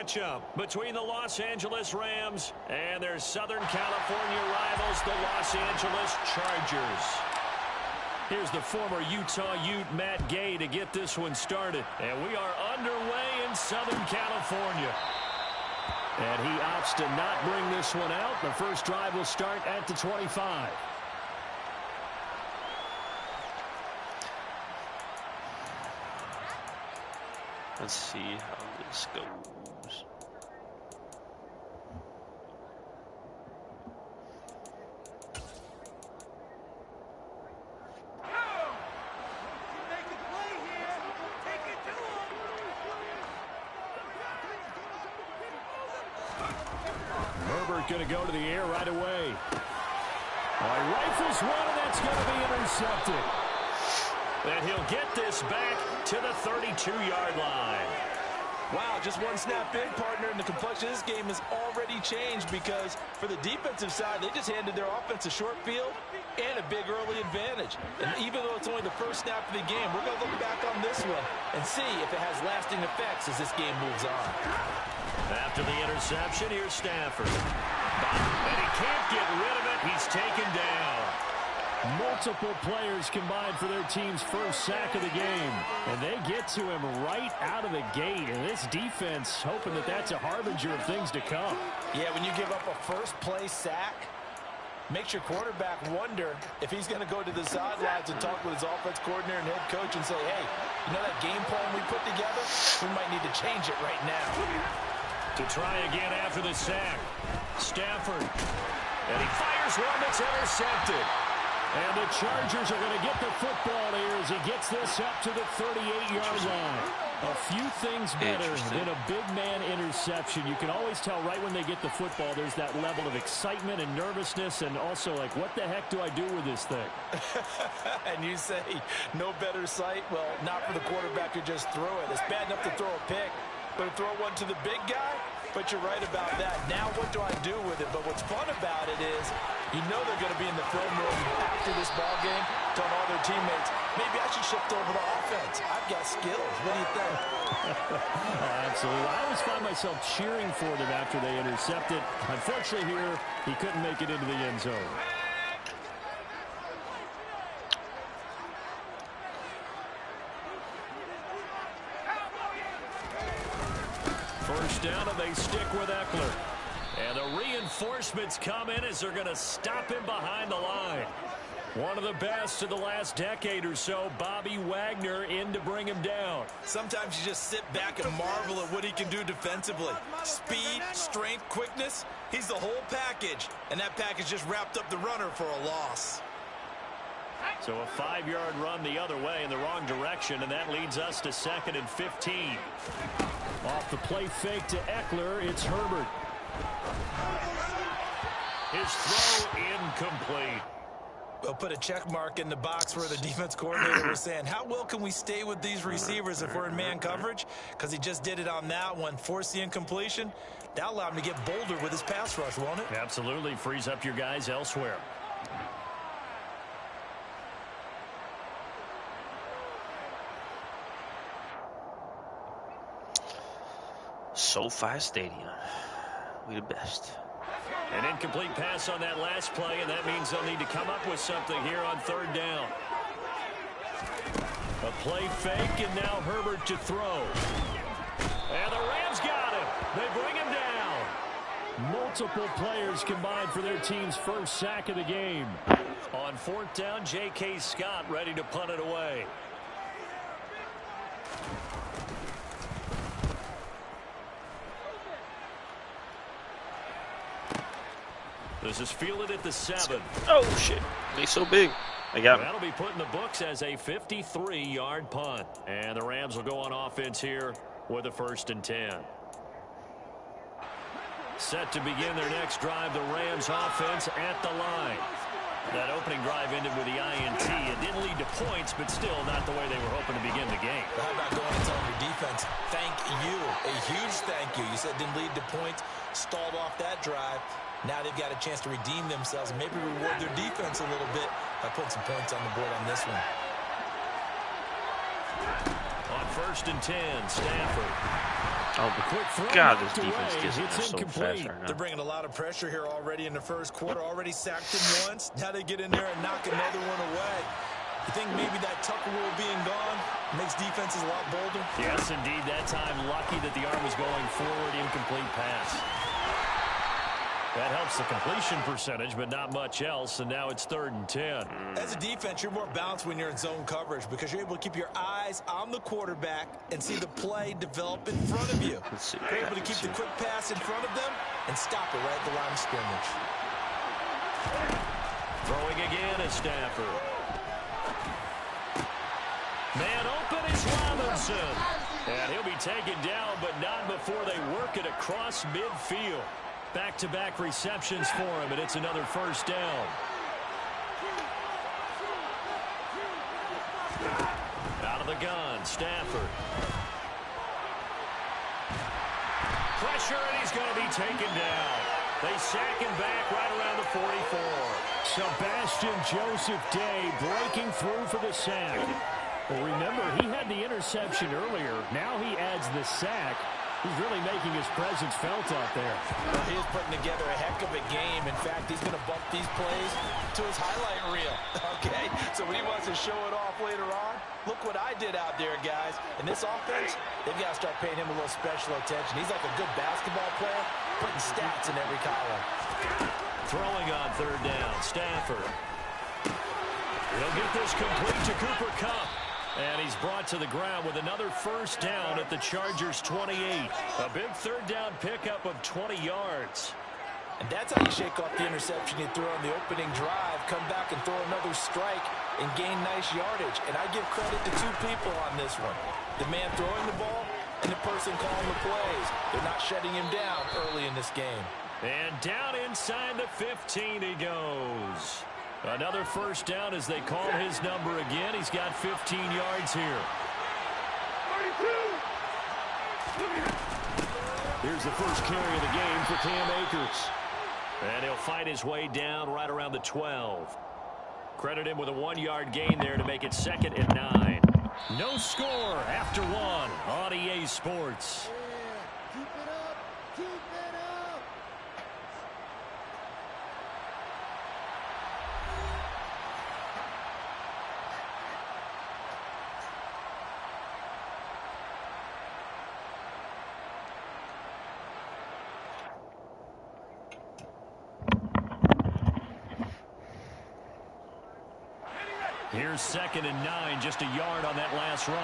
matchup between the Los Angeles Rams and their Southern California rivals, the Los Angeles Chargers. Here's the former Utah Ute, Matt Gay, to get this one started. And we are underway in Southern California. And he opts to not bring this one out. The first drive will start at the 25. Let's see how this goes. Herbert going to go to the air right away. Rifles one, and that's going to be intercepted. And he'll get this back to the 32-yard line. Wow, just one snap in, partner, and the complexion of this game has already changed because for the defensive side, they just handed their offense a short field and a big early advantage. And even though it's only the first snap of the game, we're going to look back on this one and see if it has lasting effects as this game moves on. After the interception, here's Stafford. And he can't get rid of it. He's taken down. Multiple players combined for their team's first sack of the game. And they get to him right out of the gate. And this defense hoping that that's a harbinger of things to come. Yeah, when you give up a first-play sack, makes your quarterback wonder if he's going to go to the sidelines and talk with his offense coordinator and head coach and say, hey, you know that game plan we put together? We might need to change it right now. To try again after the sack. Stafford. And he fires one that's intercepted. And the Chargers are going to get the football here as he gets this up to the 38-yard line. A few things better than a big man interception. You can always tell right when they get the football, there's that level of excitement and nervousness and also like, what the heck do I do with this thing? And you say, no better sight? Well, not for the quarterback who just threw it. It's bad enough to throw a pick, but to throw one to the big guy? But you're right about that. Now what do I do with it? But what's fun about it is you know they're going to be in the film room after this ball game telling all their teammates, maybe I should shift over to offense. I've got skills. What do you think? Absolutely. I always find myself cheering for them after they intercepted. Unfortunately here, he couldn't make it into the end zone. First down, and they stick with Eckler. And the reinforcements come in as they're going to stop him behind the line. One of the best of the last decade or so, Bobby Wagner, in to bring him down. Sometimes you just sit back and marvel at what he can do defensively. Speed, strength, quickness, he's the whole package. And that package just wrapped up the runner for a loss. So a 5-yard run the other way in the wrong direction, and that leads us to 2nd and 15. Off the play fake to Eckler, it's Herbert. His throw incomplete. We'll put a check mark in the box where the defense coordinator was saying, how well can we stay with these receivers if we're in man coverage? Because he just did it on that one, forced the incompletion. That'll allow him to get bolder with his pass rush, won't it? Absolutely, frees up your guys elsewhere. SoFi Stadium. We the best. An incomplete pass on that last play, and that means they'll need to come up with something here on 3rd down. A play fake, and now Herbert to throw. And the Rams got him. They bring him down. Multiple players combined for their team's first sack of the game. On 4th down, J.K. Scott ready to punt it away. This is fielded at the 7. Oh, shit. He's so big. I got him. That'll be put in the books as a 53-yard punt. And the Rams will go on offense here with a 1st and 10. Set to begin their next drive, the Rams offense at the line. That opening drive ended with the INT. It didn't lead to points, but still not the way they were hoping to begin the game. Well, how about going and telling your defense, thank you, a huge thank you. You said it didn't lead to points, stalled off that drive. Now they've got a chance to redeem themselves and maybe reward their defense a little bit by putting some points on the board on this one. On 1st and 10, Stafford. Oh, Quick God, this throw defense away. gets in It's there so fast incomplete. right now. They're bringing a lot of pressure here already in the first quarter. Already sacked him once. Now they get in there and knock another one away. You think maybe that Tucker rule being gone makes defenses a lot bolder? Yes, indeed. That time, lucky that the arm was going forward. Incomplete pass. That helps the completion percentage, but not much else, and now it's 3rd and 10. As a defense, you're more balanced when you're in zone coverage because you're able to keep your eyes on the quarterback and see the play develop in front of you. Let's see. You're able to keep the quick pass in front of them and stop it right at the line of scrimmage. Throwing again is Stafford. Man open is Robinson. And he'll be taken down, but not before they work it across midfield. Back-to-back receptions for him, and it's another first down. Out of the gun, Stafford. Pressure, and he's going to be taken down. They sack him back right around the 44. Sebastian Joseph Day breaking through for the sack. Well, remember, he had the interception earlier. Now he adds the sack. He's really making his presence felt out there. He is putting together a heck of a game. In fact, he's going to bump these plays to his highlight reel. Okay, so when he wants to show it off later on, look what I did out there, guys. In this offense, they've got to start paying him a little special attention. He's like a good basketball player, putting stats in every column. Throwing on 3rd down, Stafford. He'll get this complete to Cooper Kupp. And he's brought to the ground with another first down at the Chargers' 28. A big 3rd down pickup of 20 yards. And that's how you shake off the interception you threw on the opening drive, come back and throw another strike and gain nice yardage. And I give credit to 2 people on this one. The man throwing the ball and the person calling the plays. They're not shutting him down early in this game. And down inside the 15 he goes. Another first down as they call his number again. He's got 15 yards here. Here's the first carry of the game for Cam Akers. And he'll fight his way down right around the 12. Credit him with a 1-yard gain there to make it 2nd and 9. No score after 1 on EA Sports. Keep it up. Keep it up. Here's 2nd and 9, just a yard on that last run.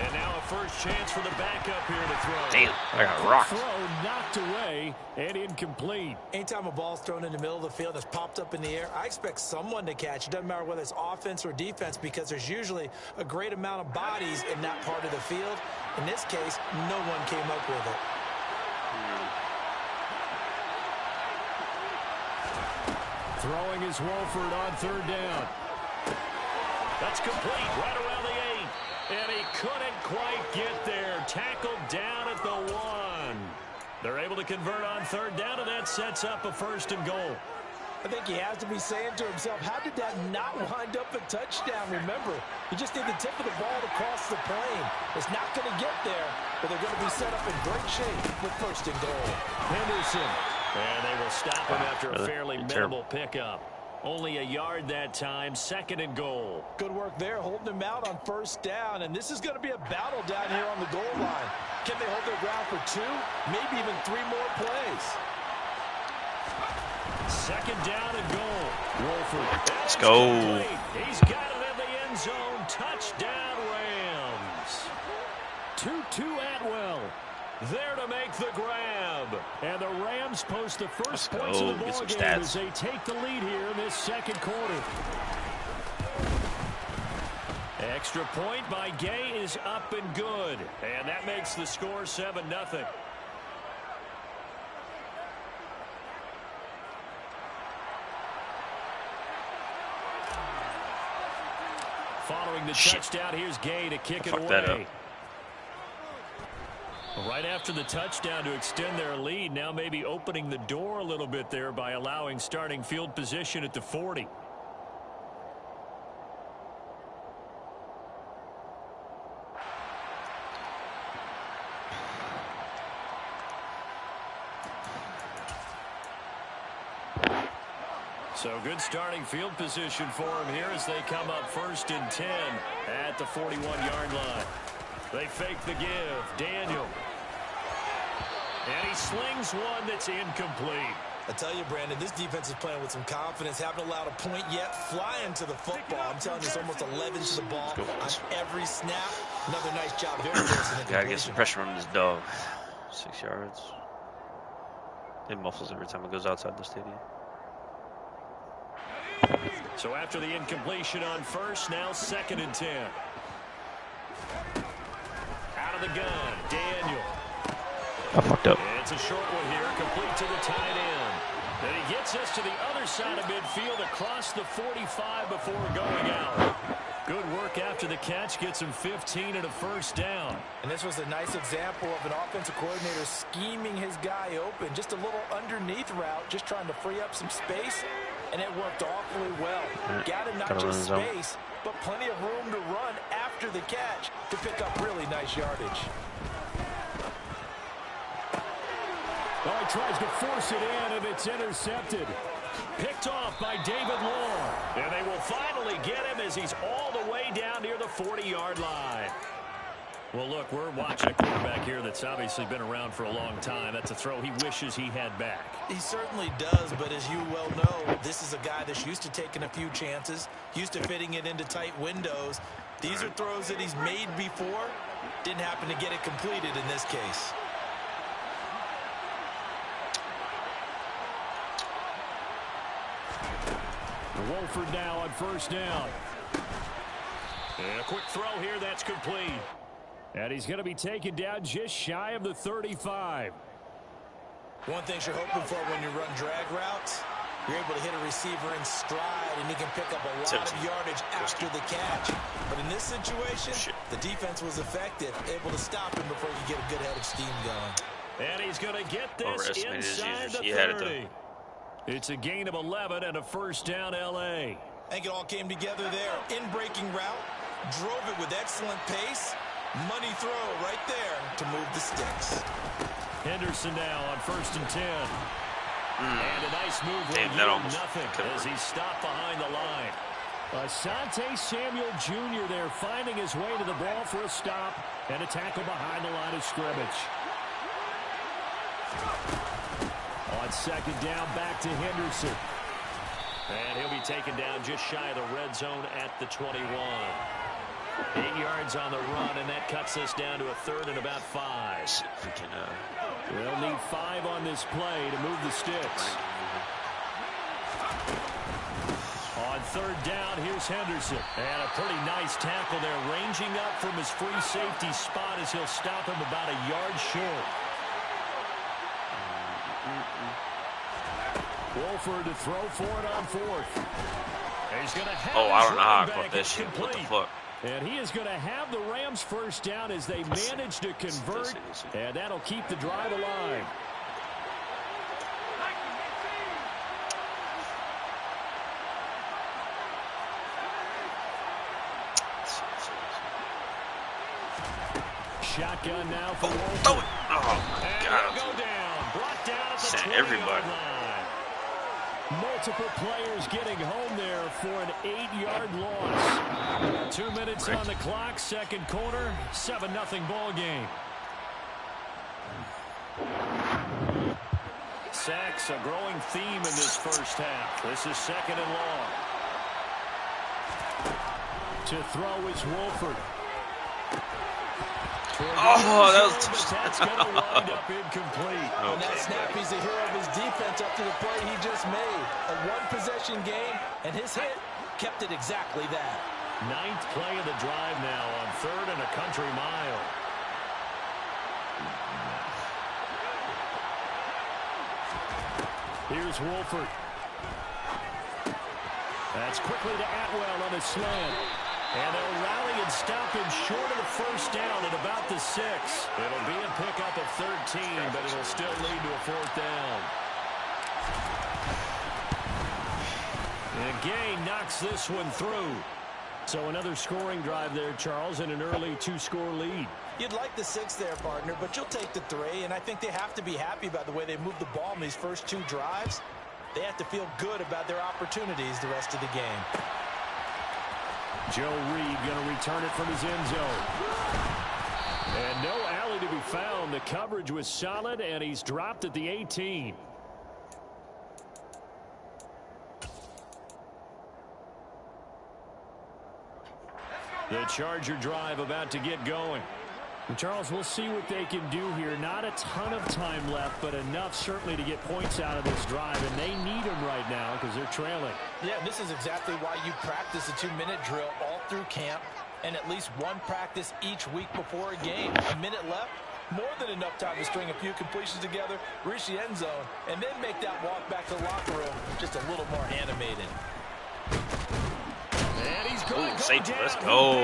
And now a first chance for the backup here to throw. Damn, I got rocked. Throw knocked away and incomplete. Anytime a ball's thrown in the middle of the field that's popped up in the air, I expect someone to catch. It doesn't matter whether it's offense or defense because there's usually a great amount of bodies in that part of the field. In this case, no one came up with it. Throwing is Wolford on 3rd down. That's complete right around the 8. And he couldn't quite get there. Tackled down at the 1. They're able to convert on 3rd down, and that sets up a 1st and goal. I think he has to be saying to himself, how did that not wind up a touchdown? Remember, you just need the tip of the ball to cross the plane. It's not going to get there, but they're going to be set up in great shape with 1st and goal. Henderson. And they will stop him after a fairly minimal pickup. Only a yard that time, 2nd and goal. Good work there, holding him out on 1st down. And this is going to be a battle down here on the goal line. Can they hold their ground for 2, maybe even 3 more plays? 2nd down and goal. Wolford. Let's go. He's got it in the end zone. Touchdown, Rams. 2-2 Atwell. There to make the grab. And the Rams post the first points of the ball game as they take the lead here in this 2nd quarter. Extra point by Gay is up and good. And that makes the score 7-0. Following the touchdown, here's Gay to kick it away. Right after the touchdown to extend their lead, now maybe opening the door a little bit there by allowing starting field position at the 40. So good starting field position for him here as they come up 1st and 10 at the 41-yard line. They fake the give. Daniel. And he slings one that's incomplete. I tell you, Brandon, this defense is playing with some confidence. Haven't allowed a point yet. Flying to the football. I'm telling you, it's almost 11 to the ball on every snap. Another nice job there. Gotta get some pressure on this dog. 6 yards. It muffles every time it goes outside the stadium. So after the incompletion on 1st, now 2nd and 10. Out of the gun, Daniel. I fucked up. It's a short one here, complete to the tight end. And he gets us to the other side of midfield across the 45 before going out. Good work after the catch, gets him 15 and a 1st down. And this was a nice example of an offensive coordinator scheming his guy open. Just a little underneath route, just trying to free up some space, and it worked awfully well. Got him not just space, but plenty of room to run after the catch to pick up really nice yardage. Well, he tries to force it in, and it's intercepted. Picked off by David Long. And they will finally get him as he's all the way down near the 40-yard line. Well, look, we're watching a quarterback here that's obviously been around for a long time. That's a throw he wishes he had back. He certainly does, but as you well know, this is a guy that's used to taking a few chances, used to fitting it into tight windows. These are throws that he's made before. Didn't happen to get it completed in this case. Wolford now on 1st down. And a quick throw here, that's complete. And he's going to be taken down just shy of the 35. One thing you're hoping for when you run drag routes, you're able to hit a receiver in stride, and he can pick up a lot of yardage after the catch. But in this situation, the defense was effective, able to stop him before you get a good head of steam going. And he's going to get this inside the 30. It's a gain of 11 and a 1st down, L.A. I think it all came together there. In-breaking route, drove it with excellent pace. Money throw right there to move the sticks. Henderson now on 1st and 10. And a nice move Damn, that almost nothing as he stopped behind the line. Asante Samuel Jr. there finding his way to the ball for a stop and a tackle behind the line of scrimmage. On 2nd down, back to Henderson. And he'll be taken down just shy of the red zone at the 21. 8 yards on the run, and that cuts us down to a 3rd and about 5. We'll need 5 on this play to move the sticks. On 3rd down, here's Henderson. And a pretty nice tackle there, ranging up from his free safety spot as he'll stop him about a yard short. Wolford to throw for it on 4th. He's going to have I don't know how I caught that shit. What the fuck? And he is going to have the Rams 1st down as they manage to convert, and that'll keep the drive alive. Shotgun now for Wolford. Throw it. Oh, my God. Go down. Brought down at the Sent 20-yard everybody. line. Multiple players getting home there for an 8-yard loss. 2 minutes on the clock, 2nd quarter, 7-0 ball game. Sacks a growing theme in this 1st half. This is 2nd and long. To throw is Wolford. That's going to wind up incomplete. On that snap, he's the hero of his defense up to the play he just made. A one-possession game, and his hit kept it exactly that. 9th play of the drive now on 3rd and a country mile. Here's Wolford. That's quickly to Atwell on a slant. And they'll rally and stop him short of the 1st down at about the 6. It'll be a pickup of 13, but it'll still lead to a 4th down. And Gay knocks this one through. So another scoring drive there, Charles, and an early 2-score lead. You'd like the 6 there, partner, but you'll take the 3, and I think they have to be happy about the way they moved the ball in these first 2 drives. They have to feel good about their opportunities the rest of the game. Joe Reed going to return it from his end zone. And no alley to be found. The coverage was solid, and he's dropped at the 18. The Charger drive about to get going. And Charles, we'll see what they can do here. Not a ton of time left, but enough certainly to get points out of this drive, and they need them right now because they're trailing. Yeah, this is exactly why you practice a 2-minute drill all through camp and at least one practice each week before a game. A minute left, more than enough time to string a few completions together, reach the end zone, and then make that walk back to the locker room just a little more animated. And he's going to go safety, down. let's go.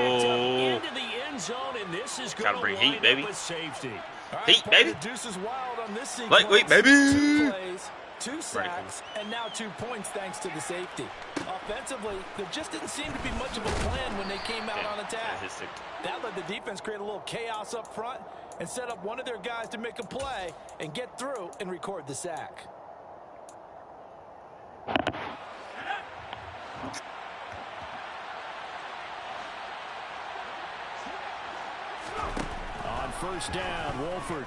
Into the end zone, and this is Gotta going to bring heat, baby. with safety. Right, Heat, baby. The deuce is wild on this sequence. Lightweight, baby. 2 plays, 2 sacks, and now 2 points thanks to the safety. Offensively, there just didn't seem to be much of a plan when they came out on attack. That let the defense create a little chaos up front and set up one of their guys to make a play and get through and record the sack. On first down, Wolford.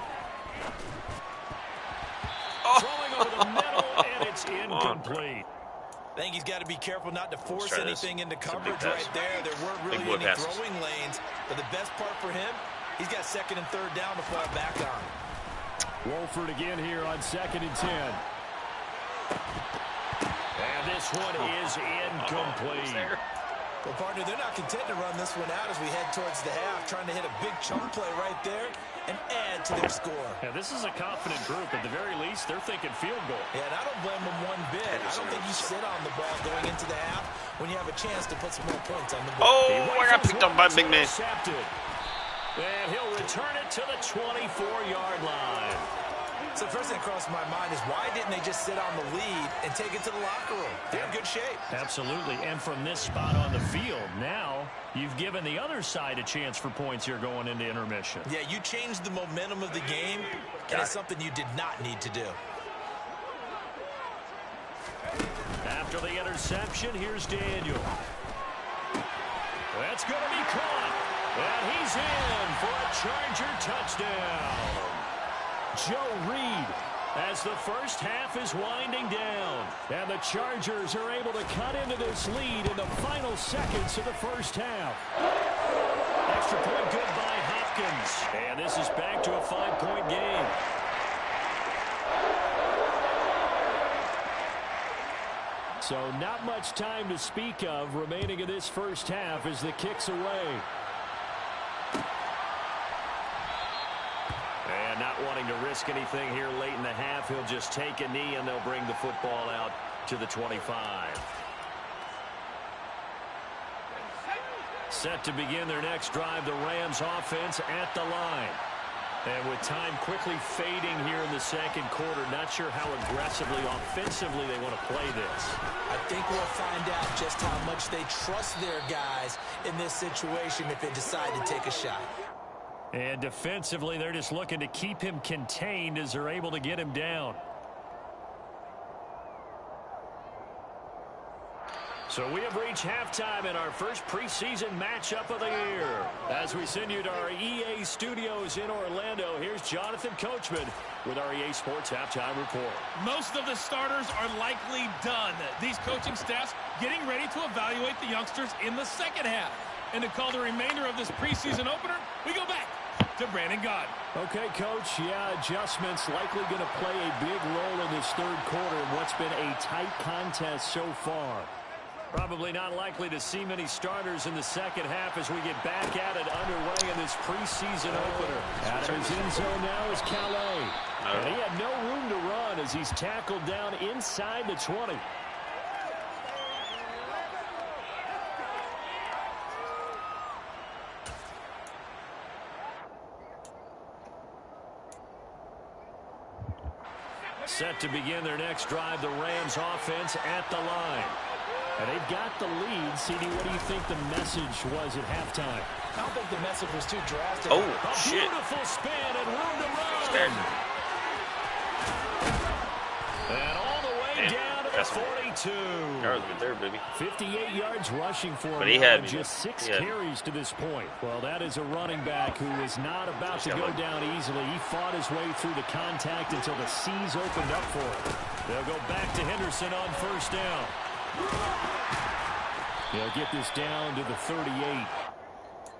Oh. Throwing over the middle, and it's incomplete. I think he's got to be careful not to force try anything into It's a big coverage pass. right there. There weren't really Big boy any passes. throwing lanes. But the best part for him, he's got 2nd and 3rd down to fall back on. Wolford again here on 2nd and 10. And this one is incomplete. Well, partner, they're not content to run this one out as we head towards the half, trying to hit a big chunk play right there and add to their score. Yeah, this is a confident group. At the very least, they're thinking field goal. Yeah, and I don't blame them one bit. I don't think you sit on the ball going into the half when you have a chance to put some more points on the board. Oh, I got picked up by big man. And he'll return it to the 24-yard line. So the first thing that crossed my mind is why didn't they just sit on the lead and take it to the locker room? They're in good shape. Absolutely. And from this spot on the field, now you've given the other side a chance for points here going into intermission. Yeah, you changed the momentum of the game, and it's something you did not need to do. After the interception, here's Daniel. That's going to be caught. And he's in for a Charger touchdown. Joe Reed as the first half is winding down. And the Chargers are able to cut into this lead in the final seconds of the first half. Extra point good by Hopkins. And this is back to a 5-point game. So not much time to speak of remaining in this first half as the kick's away. And not wanting to risk anything here late in the half, he'll just take a knee and they'll bring the football out to the 25. Set to begin their next drive, the Rams offense at the line. And with time quickly fading here in the second quarter, not sure how aggressively, offensively they want to play this. I think we'll find out just how much they trust their guys in this situation if they decide to take a shot. And defensively, they're just looking to keep him contained as they're able to get him down. So we have reached halftime in our first preseason matchup of the year. As we send you to our EA studios in Orlando, here's Jonathan Coachman with our EA Sports Halftime Report. Most of the starters are likely done. These coaching staffs getting ready to evaluate the youngsters in the second half. And to call the remainder of this preseason opener, we go back to Brandon Gaud. Okay, Coach. Yeah, adjustments likely going to play a big role in this third quarter in what's been a tight contest so far. Probably not likely to see many starters in the second half as we get back at it underway in this preseason opener. Out of his end zone now is Calais. And he had no room to run as he's tackled down inside the 20. Set to begin their next drive, the Rams offense at the line. And they've got the lead. CD, what do you think the message was at halftime? I don't think the message was too drastic. Oh, A shit. beautiful spin and room to run. Scared. And all the way down to That's 42. yards right there, baby. 58 yards rushing for him. But he had me, just 6 yeah. carries to this point. Well, that is a running back who is not about to go down easily. He fought his way through the contact until the seas opened up for him. They'll go back to Henderson on first down. They'll get this down to the 38.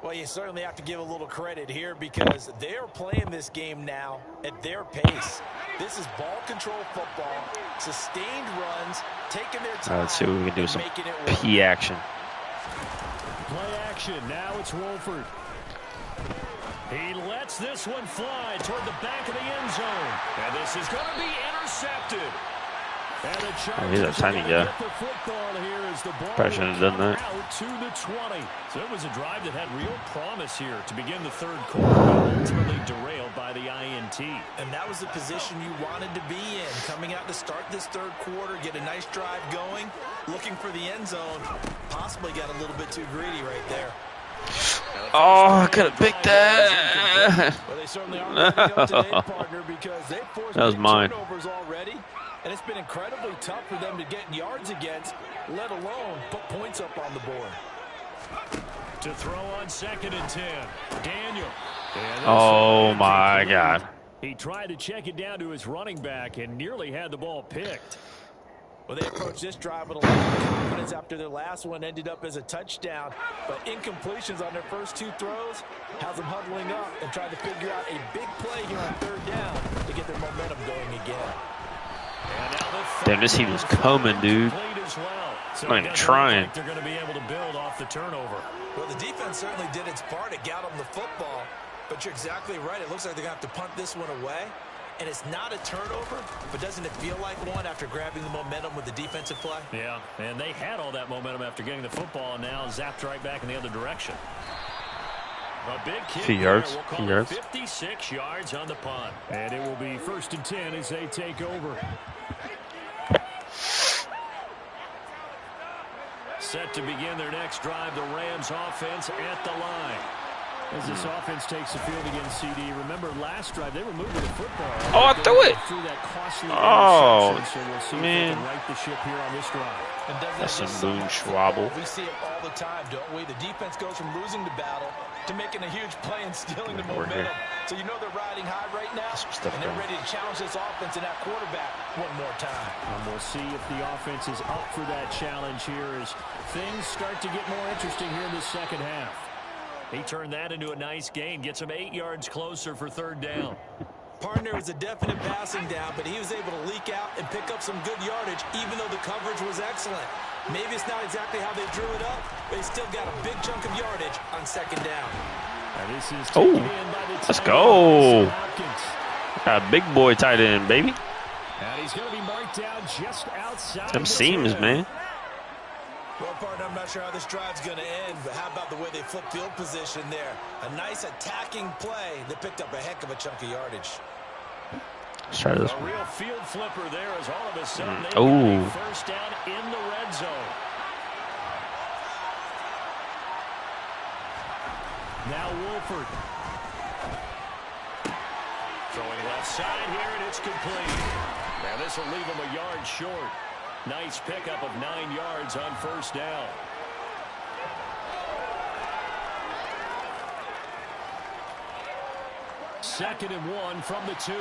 Well, you certainly have to give a little credit here because they're playing this game now at their pace. This is ball control football, sustained runs, taking their time. Let's see what we can do. Some P action. Play action. Now it's Wolford. He lets this one fly toward the back of the end zone. And this is going to be intercepted. Oh, he's a tiny guy. Probably shouldn't have done that. Out to the 20. So it was a drive that had real promise here to begin the third quarter, but ultimately derailed by the INT. And that was the position you wanted to be in. Coming out to start this third quarter, get a nice drive going, looking for the end zone. Possibly got a little bit too greedy right there. Oh, I could have picked that. Well, they certainly are going to today, partner, because they've forced that was mine. turnovers already. And it's been incredibly tough for them to get yards against, let alone put points up on the board. To throw on 2nd and 10. Daniel. Oh, my God. He tried to check it down to his running back and nearly had the ball picked. Well, they approached this drive with a lot of confidence after their last one ended up as a touchdown. But incompletions on their first 2 throws has them huddling up and trying to figure out a big play here on 3rd down to get their momentum going again. Damn, this heat was coming, dude. Not even trying. They're going to be able to build off the turnover. Well, the defense certainly did its part to get them the football. But you're exactly right. It looks like they're going to have to punt this one away. And it's not a turnover, but doesn't it feel like one after grabbing the momentum with the defensive play? Yeah, and they had all that momentum after getting the football and now zapped right back in the other direction. A big kick. Few yards. We'll call it 56 yards on the punt. And it will be 1st and 10 as they take over. Set to begin their next drive, the Rams offense at the line. As this offense takes the field against CD. Remember last drive, they were moving the football. Oh, I threw it. That costly oh, so we'll see man. If they can right the ship here on this drive. And that's some boon schwabble. We see it all the time, don't we? The defense goes from losing the battle to making a huge play and stealing the momentum. So you know they're riding high right now, and they're ready to challenge this offense and that quarterback one more time. And we'll see if the offense is up for that challenge here as things start to get more interesting here in the second half. He turned that into a nice gain, gets him 8 yards closer for 3rd down. Partner was a definite passing down, but he was able to leak out and pick up some good yardage, even though the coverage was excellent. Maybe it's not exactly how they drew it up, but he still got a big chunk of yardage on 2nd down. This is let's go. Got a big boy tight end, baby. And he's going to be marked down just outside. Them seams, man. Well, partner, I'm not sure how this drive's going to end, but how about the way they flip field position there? A nice attacking play that picked up a heck of a chunk of yardage. Let's try this one. A real field flipper there as all of a sudden they got first down in the red zone. Now Wolford. Throwing left side here, and it's complete. Now this will leave him a yard short. Nice pickup of 9 yards on 1st down. Second and 1 from the 2.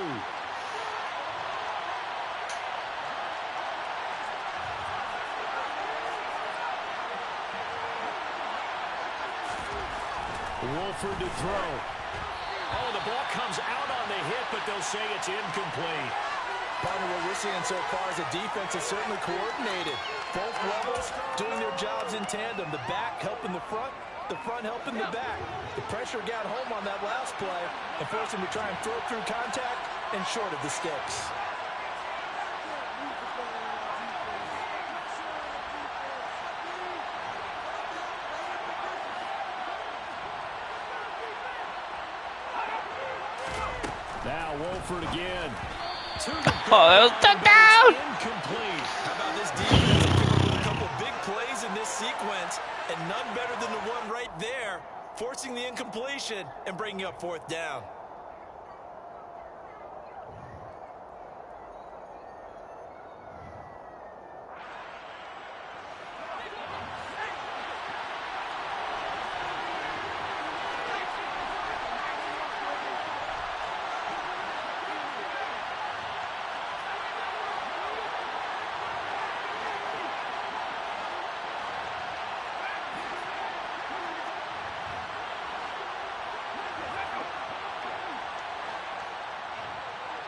Wolford to throw. Oh, the ball comes out on the hit, but they'll say it's incomplete. Partner, what we're seeing so far is the defense is certainly coordinated. Both levels doing their jobs in tandem. The back helping the front helping the back. The pressure got home on that last play and forced him to try and throw through contact and short of the sticks. Now Wolford again. Oh, that was touchdown! Incomplete. How about this defense with a couple big plays in this sequence, and none better than the one right there, forcing the incompletion and bringing up 4th down.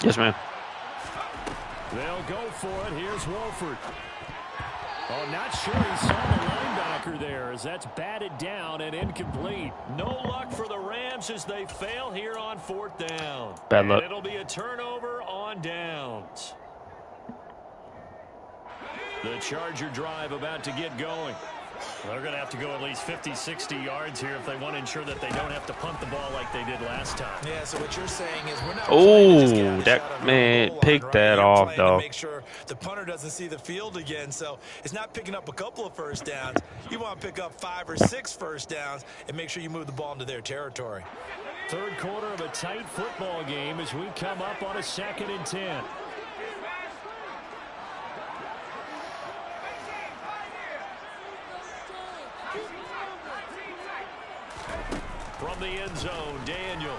Yes, ma'am. They'll go for it. Here's Wolford. Oh, not sure he saw the linebacker there as that's batted down and incomplete. No luck for the Rams as they fail here on 4th down. Bad luck. And it'll be a turnover on downs. The Charger drive about to get going. They're going to have to go at least 50, 60 yards here if they want to ensure that they don't have to punt the ball like they did last time. Yeah, so what you're saying is we're not Oh, that man picked that off, though. Make sure the punter doesn't see the field again. So it's not picking up a couple of first downs. You want to pick up 5 or 6 first downs and make sure you move the ball into their territory. Third quarter of a tight football game as we come up on a 2nd and 10. From the end zone, Daniel.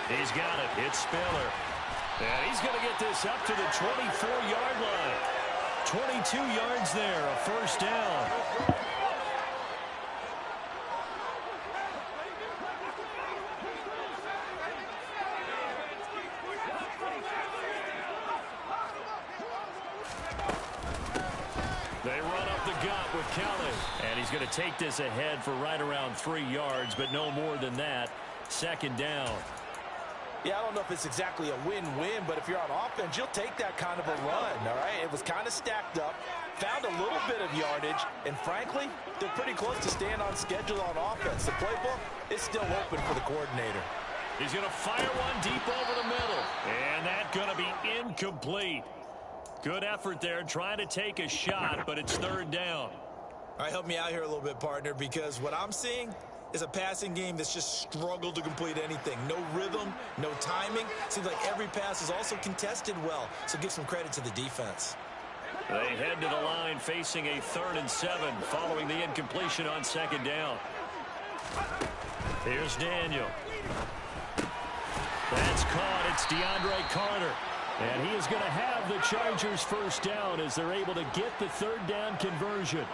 He's got it. It's Spiller. And he's going to get this up to the 24-yard line. 22 yards there, a first down. They run up the gut with Kelly. And he's going to take this ahead for right around 3 yards, but no more than that. 2nd down. Yeah, I don't know if it's exactly a win-win, but if you're on offense, you'll take that kind of a run, all right? It was kind of stacked up, found a little bit of yardage, and frankly, they're pretty close to staying on schedule on offense. The playbook is still open for the coordinator. He's going to fire one deep over the middle, and that's going to be incomplete. Good effort there, trying to take a shot, but it's 3rd down. All right, help me out here a little bit, partner, because what I'm seeing is a passing game that's just struggled to complete anything. No rhythm, no timing. Seems like every pass is also contested well, so give some credit to the defense. They head to the line facing a 3rd and 7 following the incompletion on 2nd down. Here's Daniel. That's caught. It's DeAndre Carter. And he is going to have the Chargers first down as they're able to get the 3rd down conversion.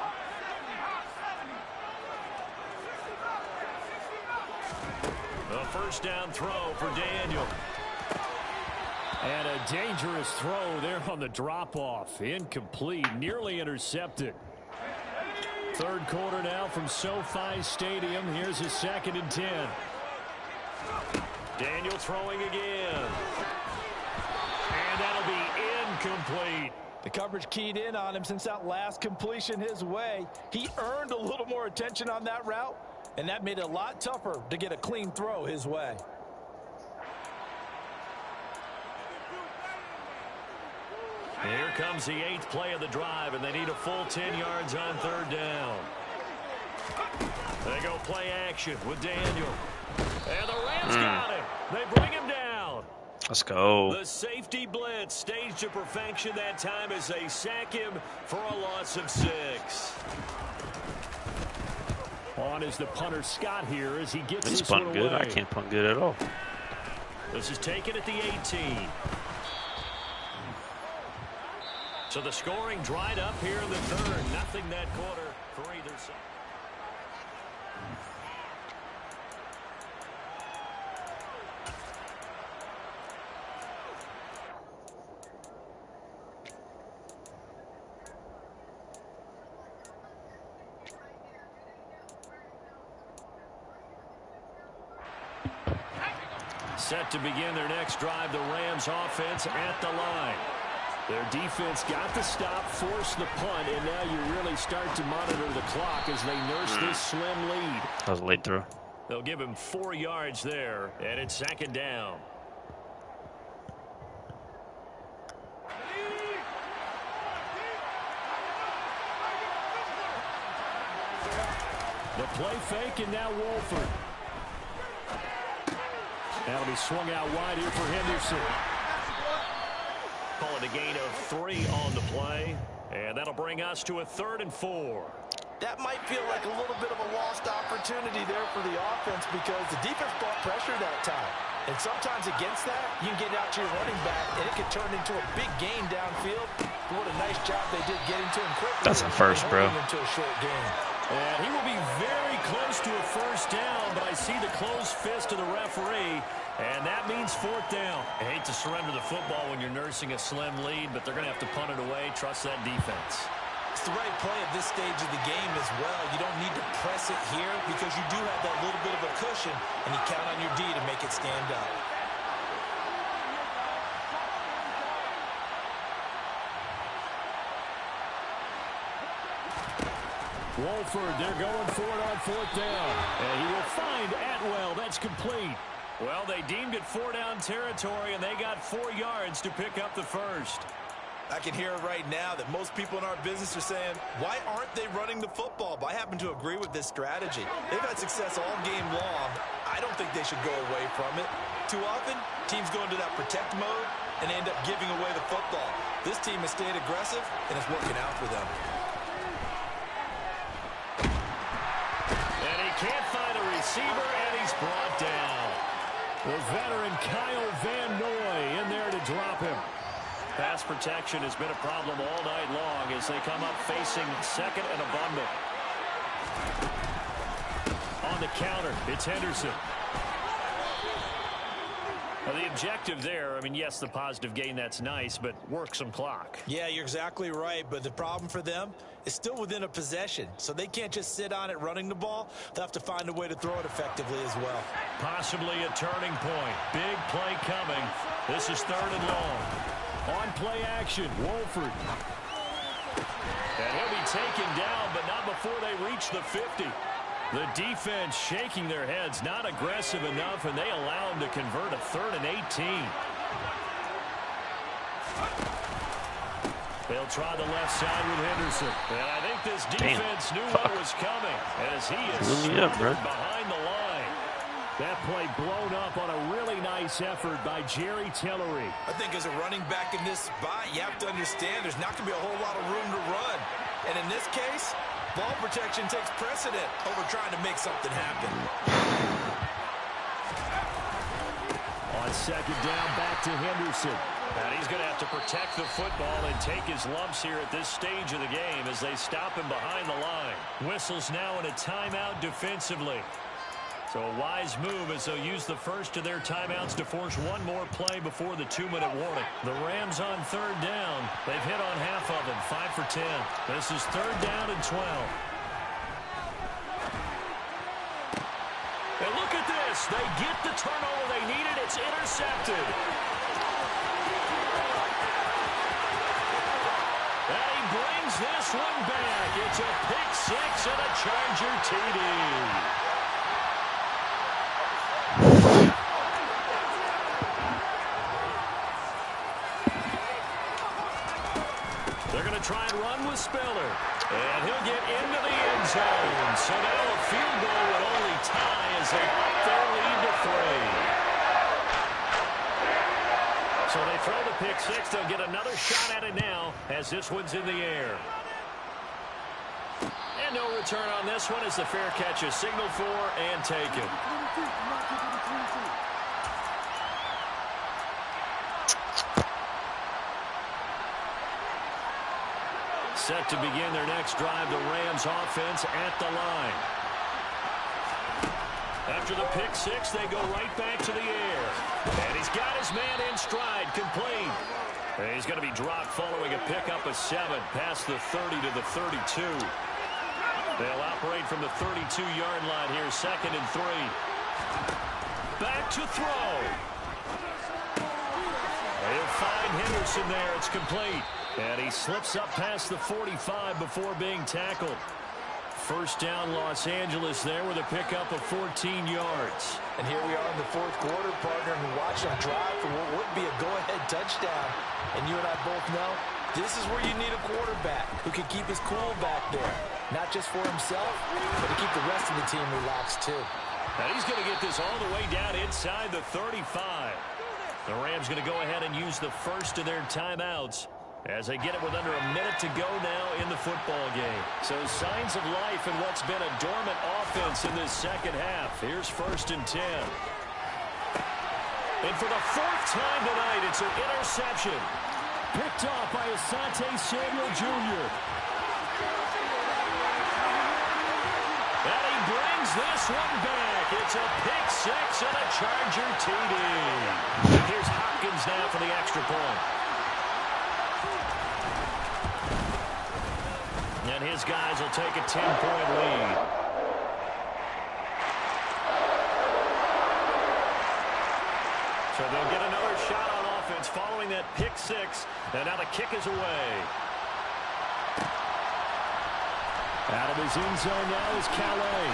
A first down throw for Daniel. And a dangerous throw there on the drop-off. Incomplete, nearly intercepted. 3rd quarter now from SoFi Stadium. Here's a 2nd and 10. Daniel throwing again. And that'll be incomplete. The coverage keyed in on him since that last completion his way. He earned a little more attention on that route, and that made it a lot tougher to get a clean throw his way. Here comes the 8th play of the drive, and they need a full 10 yards on 3rd down. They go play action with Daniel. And the Rams got him. They bring him down. Let's go. The safety blitz staged to perfection that time as they sack him for a loss of 6. On is the punter Scott here as he gets He's this one punting good. away. I can't punt good at all. This is taken at the 18. So the scoring dried up here in the 3rd. Nothing that quarter for either side. Set to begin their next drive, the Rams offense at the line. Their defense got the stop, forced the punt, and now you really start to monitor the clock as they nurse this slim lead. That was a late throw. They'll give him 4 yards there, and it's 2nd down. The play fake, and now Wolford. That'll be swung out wide here for Henderson. Call it a gain of 3 on the play. And that'll bring us to a 3rd and 4. That might feel like a little bit of a lost opportunity there for the offense because the defense brought pressure that time. And sometimes against that, you can get out to your running back, and it can turn into a big gain downfield. What a nice job they did getting to him quickly. That's a first, bro. Into a short game. And he will be very close to a first down, but I see the closed fist of the referee, and that means Browns 4th down. I hate to surrender the football when you're nursing a slim lead, but they're going to have to punt it away. Trust that defense. It's the right play at this stage of the game as well. You don't need to press it here because you do have that little bit of a cushion, and you count on your D to make it stand up. Wolford, they're going for it on 4th down. And he will find Atwell. That's complete. Well, they deemed it 4-down territory, and they got 4 yards to pick up the first. I can hear it right now that most people in our business are saying, why aren't they running the football? But I happen to agree with this strategy. They've had success all game long. I don't think they should go away from it. Too often, teams go into that protect mode and end up giving away the football. This team has stayed aggressive, and it's working out for them. And he can't find a receiver, and he's brought down. The veteran Kyle Van Noy in there to drop him. Pass protection has been a problem all night long as they come up facing 2nd and abundant. On the counter, it's Henderson. Well, the objective there, I mean, yes, the positive gain, that's nice, but work some clock. Yeah, you're exactly right, but the problem for them is still within a possession, so they can't just sit on it running the ball. They'll have to find a way to throw it effectively as well. Possibly a turning point. Big play coming. This is 3rd and long. On play action, Wolford. And he'll be taken down, but not before they reach the 50. The defense shaking their heads, not aggressive enough, and they allow him to convert a 3rd and 18. They'll try the left side with Henderson. And I think this defense knew what was coming as he is behind the line. That play blown up on a really nice effort by Jerry Tillery. I think as a running back in this spot, you have to understand there's not going to be a whole lot of room to run. And in this case, ball protection takes precedent over trying to make something happen. On 2nd down, back to Henderson. And he's going to have to protect the football and take his lumps here at this stage of the game as they stop him behind the line. Whistles now in a timeout defensively. So a wise move as they'll use the first of their timeouts to force one more play before the 2-minute warning. The Rams on 3rd down. They've hit on half of them, 5 for 10. This is 3rd down and 12. And look at this. They get the turnover they needed. It's intercepted. And he brings this one back. It's a pick 6 and a Charger TD. Try and run with Spiller. And he'll get into the end zone. So now a field goal would only tie as they up their lead to 3. So they throw the pick 6. They'll get another shot at it now as this one's in the air. And no return on this one as the fair catch is signaled for and taken. Set to begin their next drive, the Rams offense at the line. After the pick 6, they go right back to the air. And he's got his man in stride, complete. And he's going to be dropped following a pickup of 7 past the 30 to the 32. They'll operate from the 32-yard line here, 2nd and 3. Back to throw. They'll find Henderson there. It's complete. And he slips up past the 45 before being tackled. 1st down, Los Angeles there with a pickup of 14 yards. And here we are in the 4th quarter, partner, and watch them drive for what would be a go-ahead touchdown. And you and I both know this is where you need a quarterback who can keep his cool back there. Not just for himself, but to keep the rest of the team relaxed too. Now he's going to get this all the way down inside the 35. The Rams going to go ahead and use the first of their timeouts as they get it with under a minute to go now in the football game. So signs of life in what's been a dormant offense in this second half. Here's 1st and 10. And for the 4th time tonight, it's an interception. Picked off by Asante Samuel Jr. And he brings this one back. It's a pick 6 and a Charger TD. Here's Hopkins now for the extra point. And his guys will take a 10-point lead. So they'll get another shot on offense following that pick six. And now the kick is away. Out of his end zone now is Calais.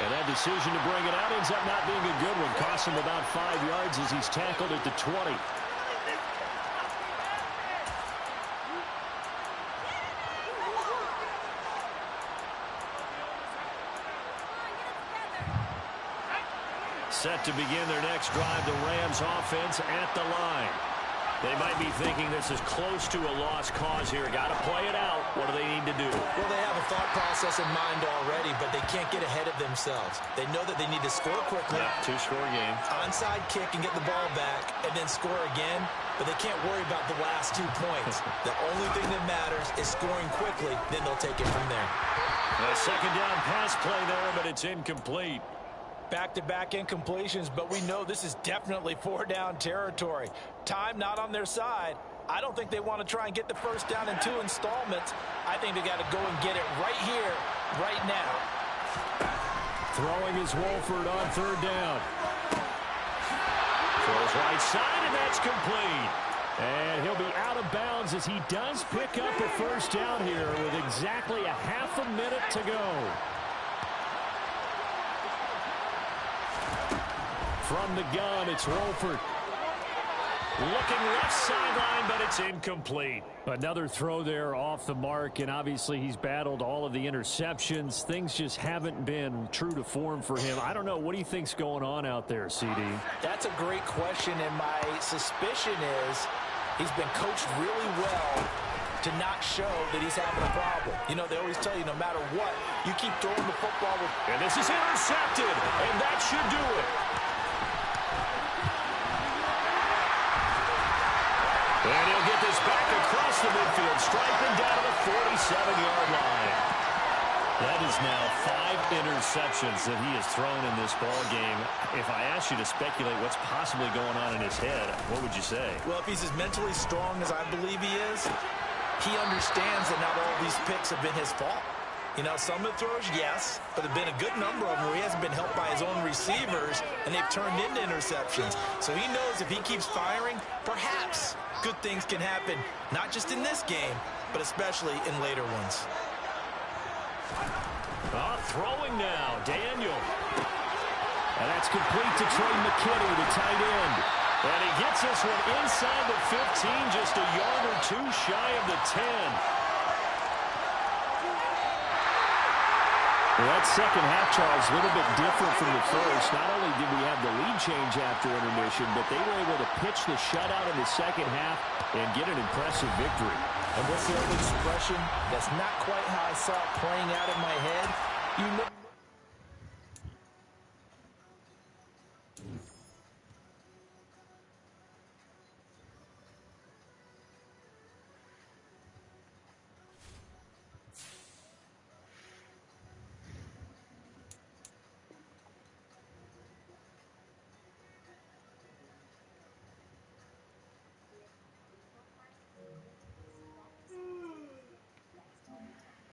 And that decision to bring it out ends up not being a good one. Costs him about 5 yards as he's tackled at the 20. Set to begin their next drive, the Rams offense at the line. They might be thinking this is close to a lost cause here. Got to play it out. What do they need to do? Well, they have a thought process in mind already, but they can't get ahead of themselves. They know that they need to score quickly. Yeah, two-score game. Onside kick and get the ball back and then score again, but they can't worry about the last 2 points. The only thing that matters is scoring quickly, then they'll take it from there. A second down pass play there, but it's incomplete. Back-to-back incompletions, but we know this is definitely 4-down territory. Time not on their side. I don't think they want to try and get the first down in 2 installments. I think they got to go and get it right here, right now. Throwing is Wolford on third down. Throws right side, and that's complete. And he'll be out of bounds as he does pick up a first down here with exactly a half a minute to go. From the gun, it's Wolford. Looking left sideline, but it's incomplete. Another throw there off the mark, and obviously he's battled all of the interceptions. Things just haven't been true to form for him. I don't know. What do you think's going on out there, CD? That's a great question, and my suspicion is he's been coached really well to not show that he's having a problem. You know, they always tell you no matter what, you keep throwing the football with... And this is intercepted, and that should do it. And he'll get this back across the midfield, striping down to the 47-yard line. That is now 5 interceptions that he has thrown in this ball game. If I asked you to speculate what's possibly going on in his head, what would you say? Well, if he's as mentally strong as I believe he is, he understands that not all these picks have been his fault. You know, some of the throws, yes, but there have been a good number of them where he hasn't been helped by his own receivers, and they've turned into interceptions. So he knows if he keeps firing, perhaps good things can happen, not just in this game, but especially in later ones. Throwing now, Daniel. And that's complete to Trey McKinney, the tight end. And he gets this one inside the 15, just a yard or 2 shy of the 10. Well, that second half, Charles, a little bit different from the first. Not only did we have the lead change after intermission, but they were able to pitch the shutout in the second half and get an impressive victory. And what's the old expression? That's not quite how I saw it playing out in my head. You know